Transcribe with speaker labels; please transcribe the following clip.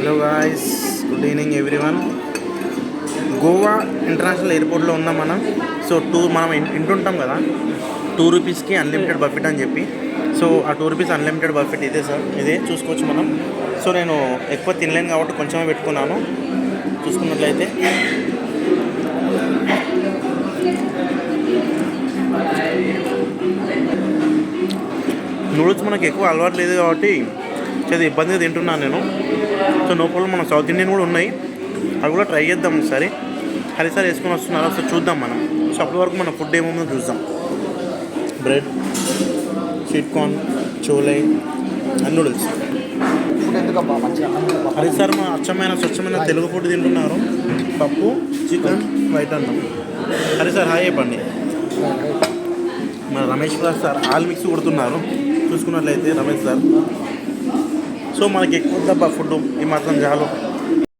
Speaker 1: Hello guys, good evening everyone. Goa international ఎయిర్పోర్ట్లో ఉన్నాం మనం. సో మనం వింటుంటాం కదా, ₹2కి అన్లిమిటెడ్ బఫెట్ అని చెప్పి. సో ఆ ₹2 అన్లిమిటెడ్ బఫెట్ ఇదే సార్, ఇదే చూసుకోవచ్చు మనం. సో నేను ఎక్కువ తినలేను కాబట్టి కొంచెమే పెట్టుకున్నాను. చూసుకున్నట్లయితే నూడిల్స్ మనకి ఎక్కువ అలవాటు లేదు కాబట్టి చాలా ఇబ్బందిగా తింటున్నాను నేను. సో నో ప్రాబ్లం, మన సౌత్ ఇండియన్ కూడా ఉన్నాయి, అవి కూడా ట్రై చేద్దాం ఒకసారి. హరిసారి వేసుకొని వస్తున్నారు, ఒకసారి చూద్దాం మనం. సో అప్పటి వరకు మన ఫుడ్ ఏముందో చూద్దాం. Bread, sweet corn, chole and noodles. హరిసారి మన స్వచ్ఛమైన తెలుగు ఫుడ్ తింటున్నారు. పప్పు, చికెన్, వైట్ అన్నం. హరిసార్ హాయ్ చెప్పండి. మన రమేష్ సార్ ఆల్ మిక్స్ కొడుతున్నారు చూసుకున్నట్లయితే రమేష్ సార్. సో మనకి ఎక్కువ ఫుడ్ ఈ మాత్రం చాలు.